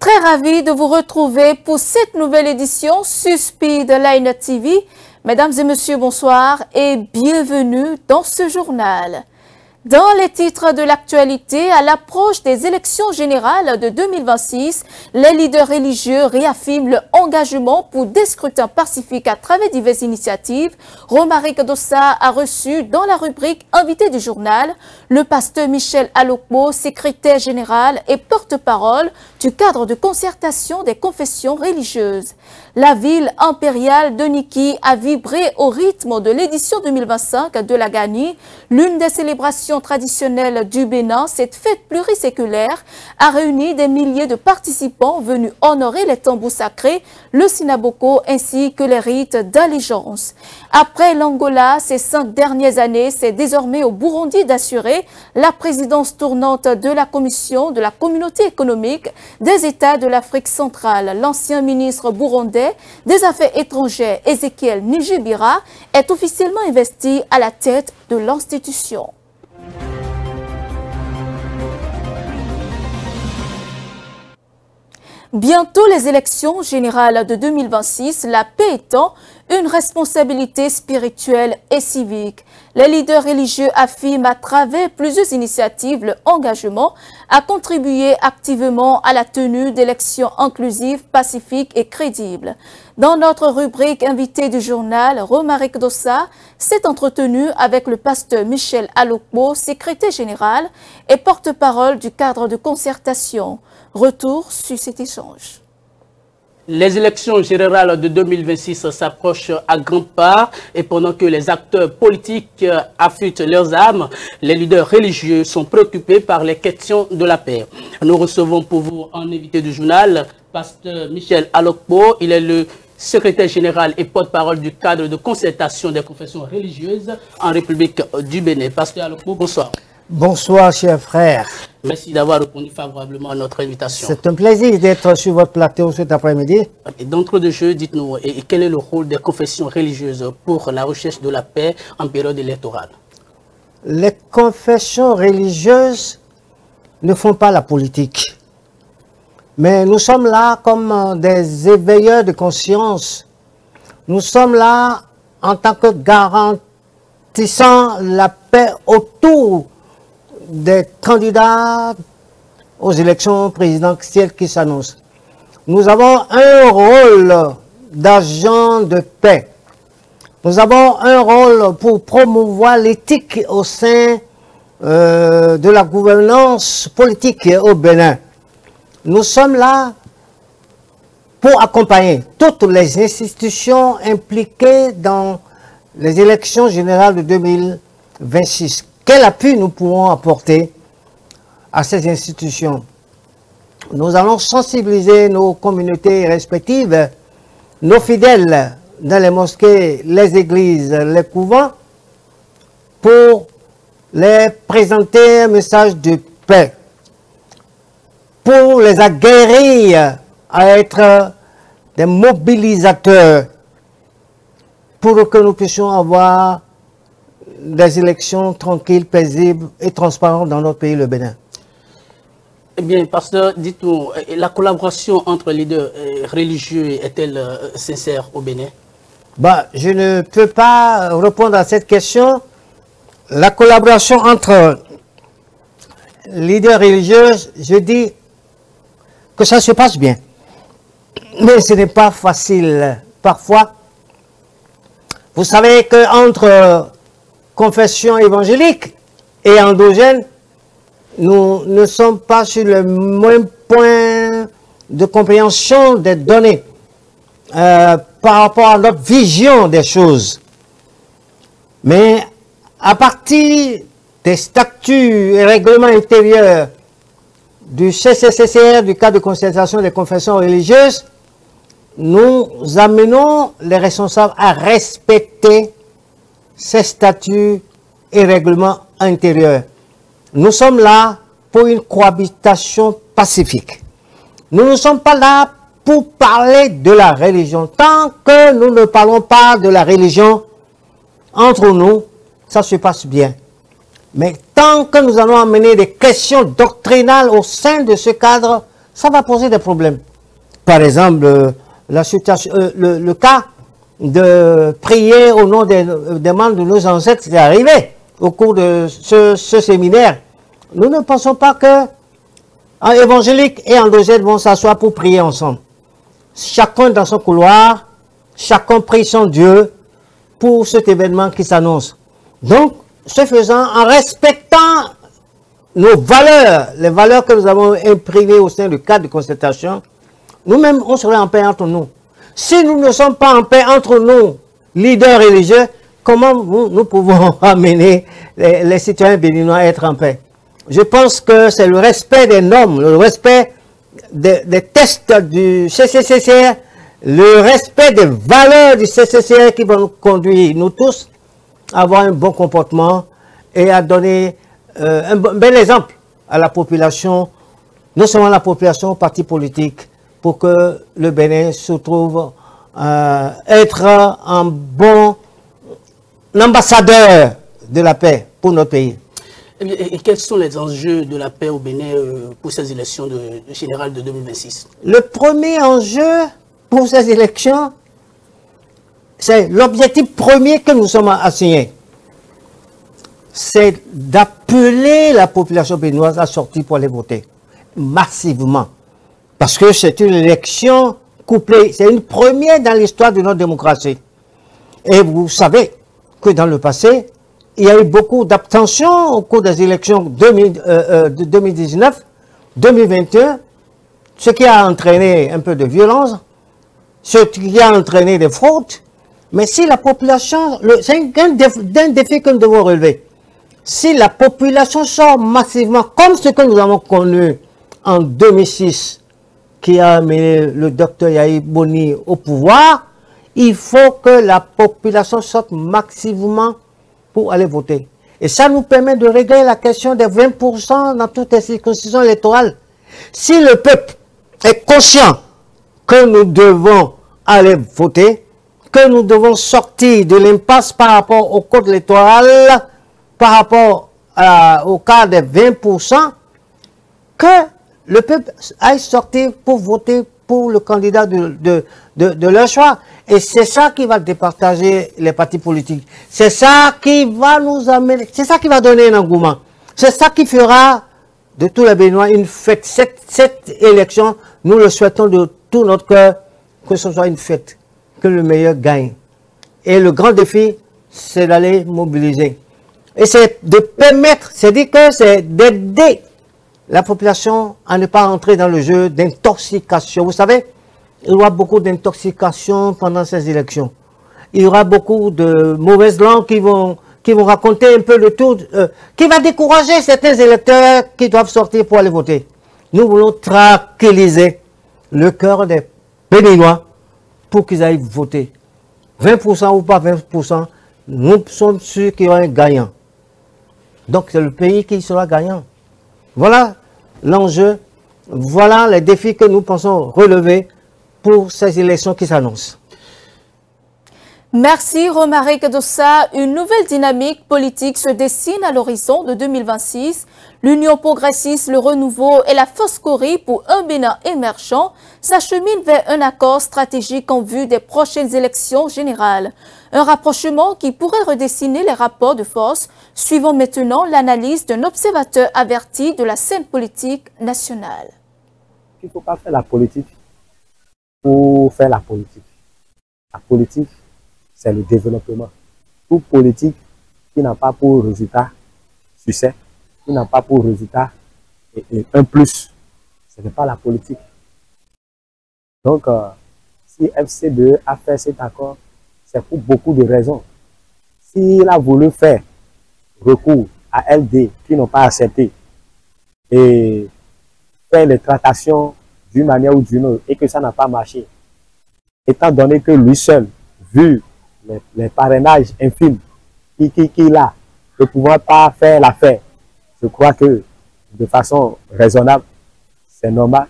Très ravi de vous retrouver pour cette nouvelle édition sur Speed Line TV. Mesdames et messieurs, bonsoir et bienvenue dans ce journal. Dans les titres de l'actualité, à l'approche des élections générales de 2026, les leaders religieux réaffirment leur engagement pour des scrutins pacifiques à travers diverses initiatives. Romaric Dossa a reçu dans la rubrique Invité du journal le pasteur Michel Alokmo, secrétaire général et porte-parole du cadre de concertation des confessions religieuses. La ville impériale de Niki a vibré au rythme de l'édition 2025 de la Gani, l'une des célébrations traditionnelle du Bénin. Cette fête pluriséculaire a réuni des milliers de participants venus honorer les tambours sacrés, le sinaboko ainsi que les rites d'allégeance. Après l'Angola, ces 5 dernières années, c'est désormais au Burundi d'assurer la présidence tournante de la Commission de la Communauté économique des États de l'Afrique centrale. L'ancien ministre burundais des Affaires étrangères, Ezekiel Nijibira, est officiellement investi à la tête de l'institution. Bientôt les élections générales de 2026, la paix étant une responsabilité spirituelle et civique. Les leaders religieux affirment à travers plusieurs initiatives leur engagement à contribuer activement à la tenue d'élections inclusives, pacifiques et crédibles. Dans notre rubrique Invité du journal, Romaric Dossa s'est entretenu avec le pasteur Michel Alokmo, secrétaire général et porte-parole du cadre de concertation. Retour sur cet échange. Les élections générales de 2026 s'approchent à grands pas et pendant que les acteurs politiques affûtent leurs armes, les leaders religieux sont préoccupés par les questions de la paix. Nous recevons pour vous un invité du journal, pasteur Michel Alokmo. Il est le secrétaire général et porte-parole du cadre de concertation des confessions religieuses en République du Bénin. Pasteur Alokmo, bonsoir. Bonsoir, chers frères. Merci d'avoir répondu favorablement à notre invitation. C'est un plaisir d'être sur votre plateau cet après-midi. D'entre deux jeux, dites-nous, quel est le rôle des confessions religieuses pour la recherche de la paix en période électorale? Les confessions religieuses ne font pas la politique. Mais nous sommes là comme des éveilleurs de conscience. Nous sommes là en tant que garantissant la paix autour des candidats aux élections présidentielles qui s'annoncent. Nous avons un rôle d'agent de paix. Nous avons un rôle pour promouvoir l'éthique au sein de la gouvernance politique au Bénin. Nous sommes là pour accompagner toutes les institutions impliquées dans les élections générales de 2026. Quel appui nous pourrons apporter à ces institutions? Nous allons sensibiliser nos communautés respectives, nos fidèles dans les mosquées, les églises, les couvents, pour les présenter un message de paix, pour les aguerrir à être des mobilisateurs, pour que nous puissions avoir des élections tranquilles, paisibles et transparentes dans notre pays, le Bénin. Eh bien, pasteur, dites-nous, la collaboration entre les leaders religieux est-elle sincère au Bénin? Je ne peux pas répondre à cette question. La collaboration entre leaders religieux, je dis que ça se passe bien. Mais ce n'est pas facile. Parfois, vous savez qu'entre confession évangélique et endogène, nous ne sommes pas sur le même point de compréhension des données par rapport à notre vision des choses. Mais à partir des statuts et règlements intérieurs du CCCR, du cadre de concertation des confessions religieuses, nous amenons les responsables à respecter ces statuts et règlements intérieurs. Nous sommes là pour une cohabitation pacifique. Nous ne sommes pas là pour parler de la religion. Tant que nous ne parlons pas de la religion entre nous, ça se passe bien. Mais tant que nous allons amener des questions doctrinales au sein de ce cadre, ça va poser des problèmes. Par exemple, la situation, le cas de prier au nom des membres de nos ancêtres, c'est arrivé au cours de ce séminaire. Nous ne pensons pas que en évangélique et en deuxième vont s'asseoir pour prier ensemble. Chacun dans son couloir, chacun prie son Dieu pour cet événement qui s'annonce. Donc, ce faisant, en respectant nos valeurs, les valeurs que nous avons imprimées au sein du cadre de concertation, nous-mêmes, on serait en paix entre nous. Si nous ne sommes pas en paix entre nous, leaders religieux, comment nous pouvons amener les citoyens béninois à être en paix? Je pense que c'est le respect des normes, le respect des tests du CCCR, le respect des valeurs du CCCR qui vont nous conduire, nous tous, à avoir un bon comportement et à donner un bel exemple à la population, non seulement la population, aux partis politiques, pour que le Bénin se trouve être un bon ambassadeur de la paix pour notre pays. Et quels sont les enjeux de la paix au Bénin pour ces élections générales de 2026? Le premier enjeu pour ces élections, c'est l'objectif premier que nous sommes assignés. C'est d'appeler la population béninoise à sortir pour aller voter massivement. Parce que c'est une élection couplée, c'est une première dans l'histoire de notre démocratie. Et vous savez que dans le passé, il y a eu beaucoup d'abstention au cours des élections de 2019, 2021, ce qui a entraîné un peu de violence, ce qui a entraîné des fraudes. Mais si la population, c'est un défi que nous devons relever. Si la population sort massivement, comme ce que nous avons connu en 2006, qui a amené le docteur Yahi Boni au pouvoir, il faut que la population sorte massivement pour aller voter. Et ça nous permet de régler la question des 20% dans toutes les circonscriptions électorales. Si le peuple est conscient que nous devons aller voter, que nous devons sortir de l'impasse par rapport au code électoral, par rapport au cas des 20%, que le peuple aille sortir pour voter pour le candidat de leur choix. Et c'est ça qui va départager les partis politiques. C'est ça qui va nous amener, c'est ça qui va donner un engouement. C'est ça qui fera de tous les Béninois une fête. Cette élection, nous le souhaitons de tout notre cœur, que ce soit une fête, que le meilleur gagne. Et le grand défi, c'est d'aller mobiliser. Et c'est de permettre, c'est-à-dire que c'est d'aider la population à ne pas entrer dans le jeu d'intoxication. Vous savez, il y aura beaucoup d'intoxication pendant ces élections. Il y aura beaucoup de mauvaises langues qui vont raconter un peu le tout, qui va décourager certains électeurs qui doivent sortir pour aller voter. Nous voulons tranquilliser le cœur des Béninois pour qu'ils aillent voter. 20% ou pas 20%, nous sommes sûrs qu'il y aura un gagnant. Donc c'est le pays qui sera gagnant. Voilà l'enjeu, voilà les défis que nous pensons relever pour ces élections qui s'annoncent. Merci Romaric Dossa. Une nouvelle dynamique politique se dessine à l'horizon de 2026. L'Union progressiste, le renouveau et la Foscori pour un Bénin émergent s'acheminent vers un accord stratégique en vue des prochaines élections générales. Un rapprochement qui pourrait redessiner les rapports de force. Suivons maintenant l'analyse d'un observateur averti de la scène politique nationale. Il ne faut pas faire la politique pour faire la politique. La politique, c'est le développement. Toute politique qui n'a pas pour résultat succès, qui n'a pas pour résultat et un plus, ce n'est pas la politique. Donc, si FC2 a fait cet accord, c'est pour beaucoup de raisons. S'il a voulu faire recours à LD qui n'ont pas accepté et faire les tractations d'une manière ou d'une autre et que ça n'a pas marché, étant donné que lui seul, vu les parrainages infimes qu'il a, ne pouvant pas faire l'affaire, je crois que de façon raisonnable, c'est normal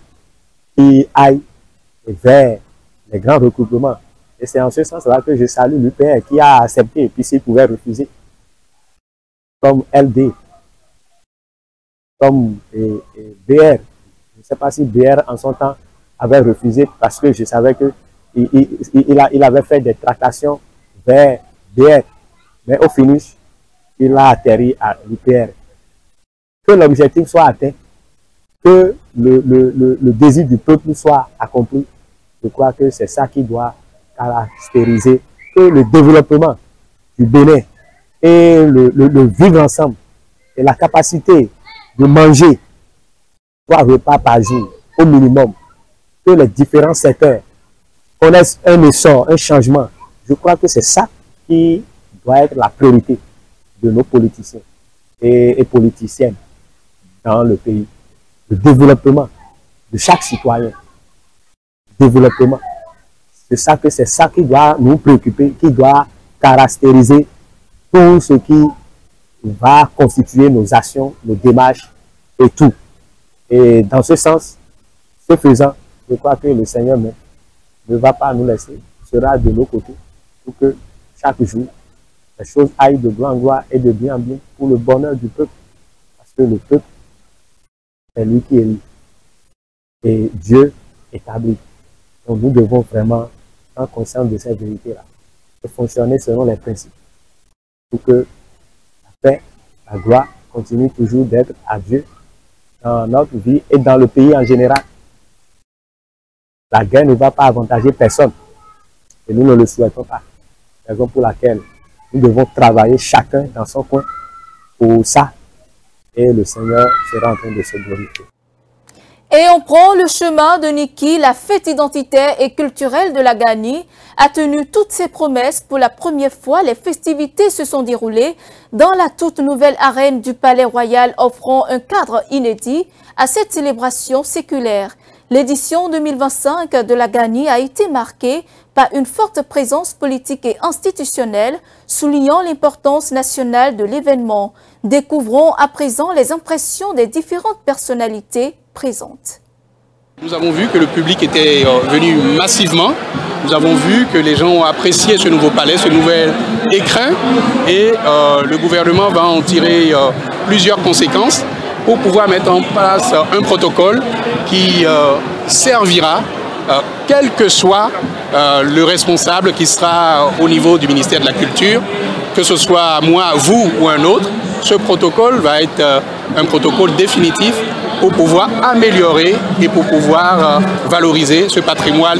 qu'il aille vers les grands regroupements. Et c'est en ce sens-là que je salue l'UPR qui a accepté, et puis s'il pouvait refuser, comme LD, comme BR, je ne sais pas si BR en son temps avait refusé parce que je savais qu'il avait fait des tractations vers BR. Mais au finish, il a atterri à l'UPR. Que l'objectif soit atteint, que le désir du peuple soit accompli, je crois que c'est ça qui doit caractériser que le développement du Bénin et le vivre ensemble et la capacité de manger 3 repas par jour au minimum, que les différents secteurs connaissent un essor, un changement. Je crois que c'est ça qui doit être la priorité de nos politiciens et politiciennes dans le pays. Le développement de chaque citoyen. Développement. C'est ça qui doit nous préoccuper, qui doit caractériser tout ce qui va constituer nos actions, nos démarches et tout. Et dans ce sens, ce faisant, je crois que le Seigneur même ne va pas nous laisser, sera de nos côtés pour que chaque jour, les choses aillent de gloire en gloire et de bien en bien pour le bonheur du peuple. Parce que le peuple, c'est lui qui élit. Et Dieu établit. Donc nous devons vraiment prendre conscience de cette vérité-là. Et fonctionner selon les principes. Pour que la paix, la gloire continue toujours d'être à Dieu dans notre vie et dans le pays en général. La guerre ne va pas avantager personne. Et nous ne le souhaitons pas. Raison pour laquelle nous devons travailler chacun dans son coin pour ça. Et le Seigneur sera en train de se glorifier. Et on prend le chemin de Niki. La fête identitaire et culturelle de la Gani a tenu toutes ses promesses. Pour la première fois, les festivités se sont déroulées dans la toute nouvelle arène du Palais Royal, offrant un cadre inédit à cette célébration séculaire. L'édition 2025 de la Gani a été marquée par une forte présence politique et institutionnelle, soulignant l'importance nationale de l'événement. Découvrons à présent les impressions des différentes personnalités présentes. Nous avons vu que le public était venu massivement. Nous avons vu que les gens ont apprécié ce nouveau palais, ce nouvel écrin. Et le gouvernement va en tirer plusieurs conséquences pour pouvoir mettre en place un protocole qui servira, quel que soit le responsable qui sera au niveau du ministère de la Culture, que ce soit moi, vous ou un autre. Ce protocole va être un protocole définitif pour pouvoir améliorer et pour pouvoir valoriser ce patrimoine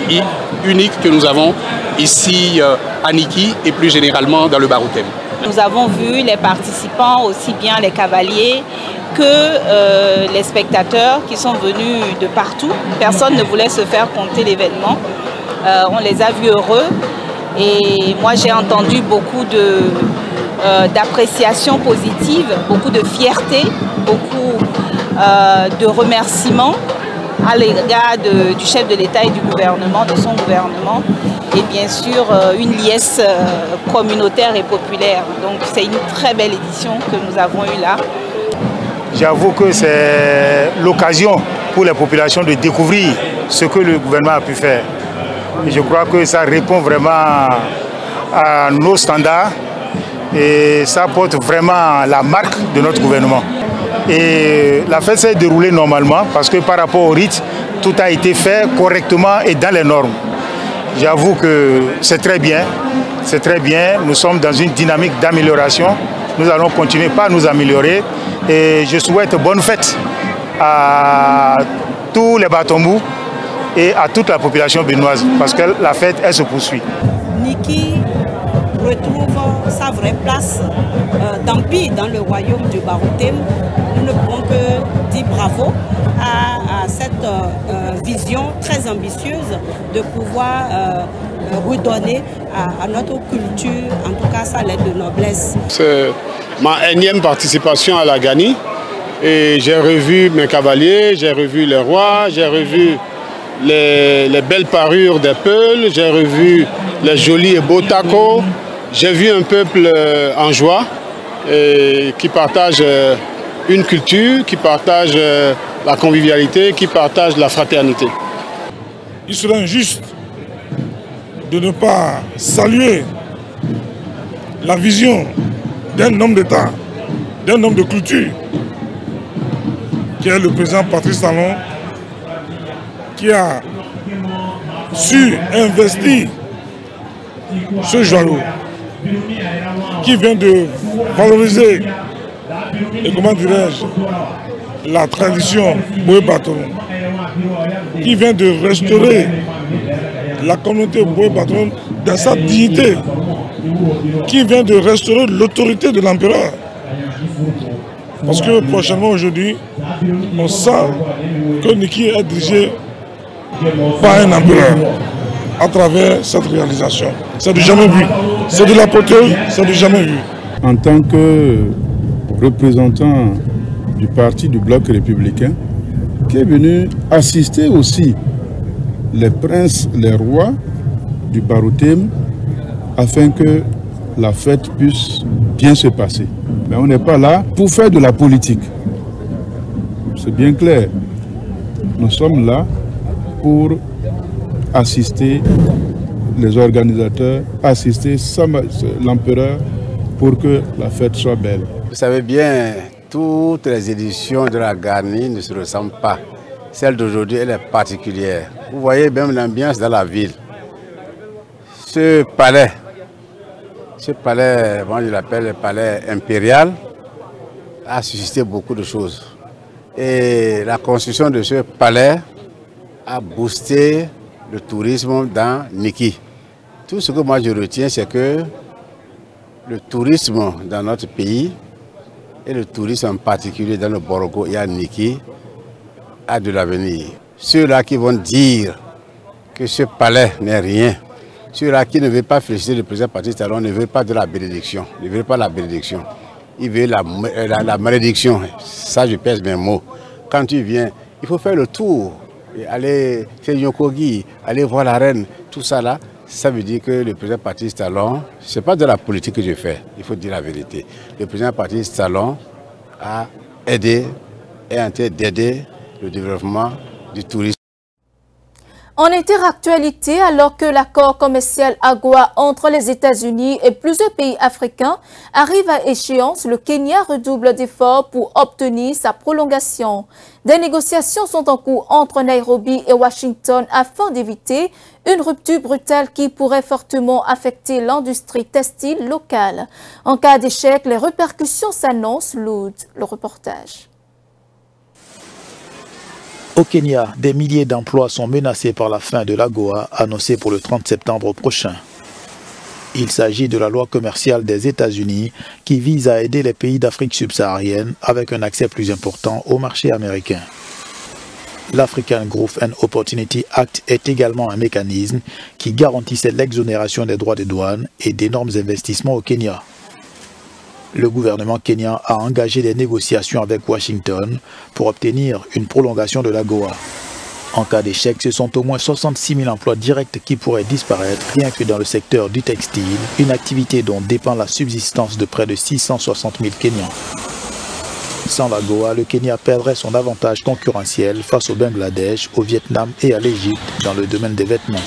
unique que nous avons ici à Niki et plus généralement dans le Baroutem. Nous avons vu les participants, aussi bien les cavaliers que les spectateurs qui sont venus de partout. Personne ne voulait se faire compter l'événement. On les a vus heureux et moi j'ai entendu beaucoup d'appréciation positive, beaucoup de fierté, beaucoup de remerciements à l'égard du chef de l'État et du gouvernement, de son gouvernement, et bien sûr une liesse communautaire et populaire. Donc c'est une très belle édition que nous avons eue là. J'avoue que c'est l'occasion pour les populations de découvrir ce que le gouvernement a pu faire. Et je crois que ça répond vraiment à nos standards et ça porte vraiment la marque de notre gouvernement. Et la fête s'est déroulée normalement parce que par rapport au rite, tout a été fait correctement et dans les normes. J'avoue que c'est très bien, nous sommes dans une dynamique d'amélioration. Nous allons continuer par nous améliorer et je souhaite bonne fête à tous les Batombous et à toute la population béninoise parce que la fête, elle se poursuit. Niki retrouve sa vraie place d'empire dans le royaume du Baroutem. Nous ne pouvons que dire bravo à cette vision très ambitieuse de pouvoir redonner à notre culture, en tout cas sa lettre de noblesse. C'est ma énième participation à la Gani et j'ai revu mes cavaliers, j'ai revu les rois, j'ai revu les belles parures des peuls, j'ai revu les jolis et beaux tacos, j'ai vu un peuple en joie et qui partage une culture, qui partage la convivialité, qui partage la fraternité. Il serait injuste de ne pas saluer la vision d'un homme d'État, d'un homme de culture, qui est le président Patrice Talon, qui a su investir ce joyau, qui vient de valoriser, et comment dirais-je, la tradition Boé-Batoron, qui vient de restaurer la communauté Boé-Batoron dans sa dignité, qui vient de restaurer l'autorité de l'empereur. Parce que prochainement aujourd'hui, on sent que Niki est dirigé par un empereur à travers cette réalisation. C'est du jamais vu. C'est de la beauté, c'est du jamais vu. En tant que représentant du parti du Bloc républicain, qui est venu assister aussi les princes, les rois du Baroutém, afin que la fête puisse bien se passer. Mais on n'est pas là pour faire de la politique. C'est bien clair. Nous sommes là pour assister les organisateurs, assister l'empereur pour que la fête soit belle. Vous savez bien, toutes les éditions de la Garni ne se ressemblent pas. Celle d'aujourd'hui, elle est particulière. Vous voyez même l'ambiance dans la ville. Ce palais, moi je l'appelle le palais impérial, a suscité beaucoup de choses. Et la construction de ce palais a boosté le tourisme dans Niki. Tout ce que moi je retiens, c'est que le tourisme dans notre pays, et le tourisme en particulier dans le Borogo et à Niki, a de l'avenir. Ceux-là qui vont dire que ce palais n'est rien, ceux-là qui ne veulent pas féliciter le président Patrice Talon ne veulent pas de la bénédiction, ne veulent pas la bénédiction. Ils veulent la malédiction. Ça, je pèse mes mots. Quand tu viens, il faut faire le tour. Et aller faire Yokogi, aller voir la reine, tout ça là, ça veut dire que le président Patrice Talon, ce n'est pas de la politique que je fais, il faut dire la vérité. Le président Patrice Talon a aidé, est en train d'aider le développement du tourisme. En interactualité, alors que l'accord commercial AGOA entre les États-Unis et plusieurs pays africains arrive à échéance, le Kenya redouble d'efforts pour obtenir sa prolongation. Des négociations sont en cours entre Nairobi et Washington afin d'éviter une rupture brutale qui pourrait fortement affecter l'industrie textile locale. En cas d'échec, les répercussions s'annoncent lourdes. Le reportage. Au Kenya, des milliers d'emplois sont menacés par la fin de l'AGOA annoncée pour le 30 septembre prochain. Il s'agit de la loi commerciale des États-Unis qui vise à aider les pays d'Afrique subsaharienne avec un accès plus important au marché américain. L'African Growth and Opportunity Act est également un mécanisme qui garantissait l'exonération des droits de douane et d'énormes investissements au Kenya. Le gouvernement kenyan a engagé des négociations avec Washington pour obtenir une prolongation de l'AGOA. En cas d'échec, ce sont au moins 66 000 emplois directs qui pourraient disparaître rien que dans le secteur du textile, une activité dont dépend la subsistance de près de 660 000 Kenyans. Sans l'AGOA, le Kenya perdrait son avantage concurrentiel face au Bangladesh, au Vietnam et à l'Égypte dans le domaine des vêtements.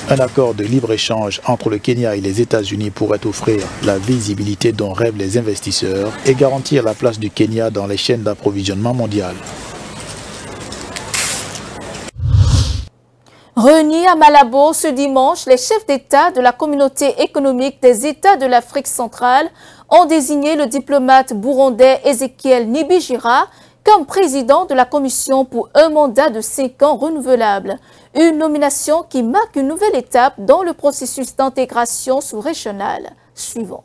Un accord de libre-échange entre le Kenya et les États-Unis pourrait offrir la visibilité dont rêvent les investisseurs et garantir la place du Kenya dans les chaînes d'approvisionnement mondiales. Réunis à Malabo ce dimanche, les chefs d'État de la communauté économique des États de l'Afrique centrale ont désigné le diplomate burundais Ezekiel Nibigira comme président de la commission pour un mandat de 5 ans renouvelable. Une nomination qui marque une nouvelle étape dans le processus d'intégration sous-régionale. Suivant.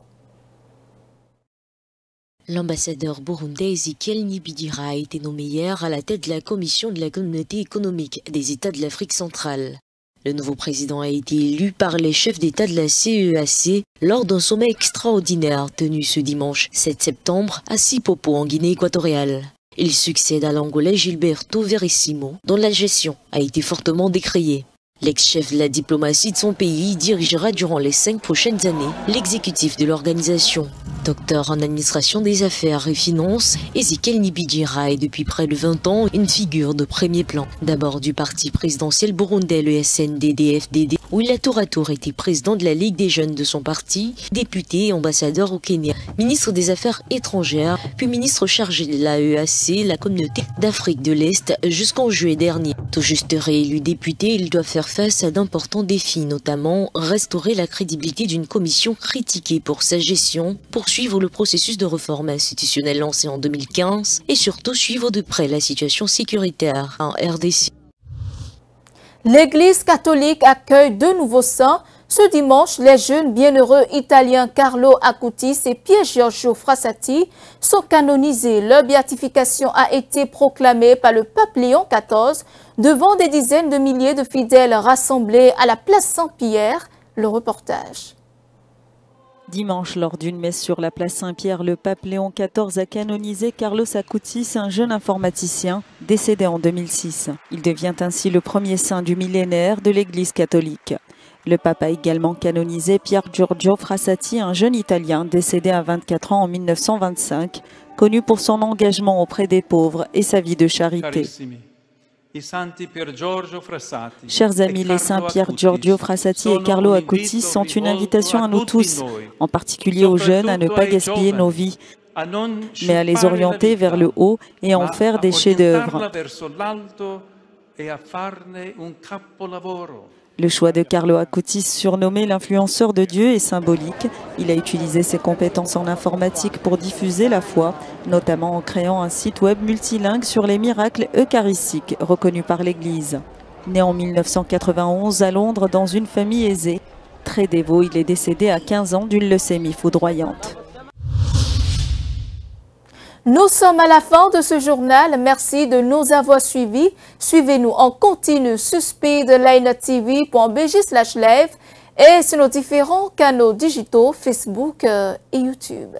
L'ambassadeur burundais Ezekiel Nibigira a été nommé hier à la tête de la commission de la communauté économique des États de l'Afrique centrale. Le nouveau président a été élu par les chefs d'État de la CEAC lors d'un sommet extraordinaire tenu ce dimanche 7 septembre à Sipopo en Guinée équatoriale. Il succède à l'Angolais Gilberto Verissimo, dont la gestion a été fortement décriée. L'ex-chef de la diplomatie de son pays dirigera durant les 5 prochaines années l'exécutif de l'organisation. Docteur en administration des affaires et finances, Ezekiel Nibidjira est depuis près de 20 ans une figure de premier plan. D'abord du parti présidentiel burundais, le SNDD-FDD, où il a tour à tour été président de la Ligue des jeunes de son parti, député et ambassadeur au Kenya, ministre des Affaires étrangères, puis ministre chargé de l'AEAC, la communauté d'Afrique de l'Est, jusqu'en juillet dernier. Tout juste réélu député, il doit faire face à d'importants défis, notamment restaurer la crédibilité d'une commission critiquée pour sa gestion, poursuivre le processus de réforme institutionnelle lancé en 2015 et surtout suivre de près la situation sécuritaire en RDC. L'Église catholique accueille 2 nouveaux saints. Ce dimanche, les jeunes bienheureux italiens Carlo Acutis et Pier Giorgio Frassati sont canonisés. Leur béatification a été proclamée par le pape Léon XIV devant des dizaines de milliers de fidèles rassemblés à la place Saint-Pierre. Le reportage. Dimanche, lors d'une messe sur la place Saint-Pierre, le pape Léon XIV a canonisé Carlos Acutis, un jeune informaticien décédé en 2006. Il devient ainsi le premier saint du millénaire de l'Église catholique. Le pape a également canonisé Pier Giorgio Frassati, un jeune Italien décédé à 24 ans en 1925, connu pour son engagement auprès des pauvres et sa vie de charité. Chers amis, les saints Pier Giorgio Frassati et Carlo Acutis sont une invitation à nous tous, en particulier aux jeunes, à ne pas gaspiller nos vies, mais à les orienter vers le haut et à en faire des chefs-d'œuvre. Le choix de Carlo Acutis, surnommé l'influenceur de Dieu, est symbolique. Il a utilisé ses compétences en informatique pour diffuser la foi, notamment en créant un site web multilingue sur les miracles eucharistiques reconnus par l'Église. Né en 1991 à Londres dans une famille aisée, très dévot, il est décédé à 15 ans d'une leucémie foudroyante. Nous sommes à la fin de ce journal. Merci de nous avoir suivis. Suivez-nous en continu sur speedlinetv.bj/live et sur nos différents canaux digitaux Facebook et YouTube.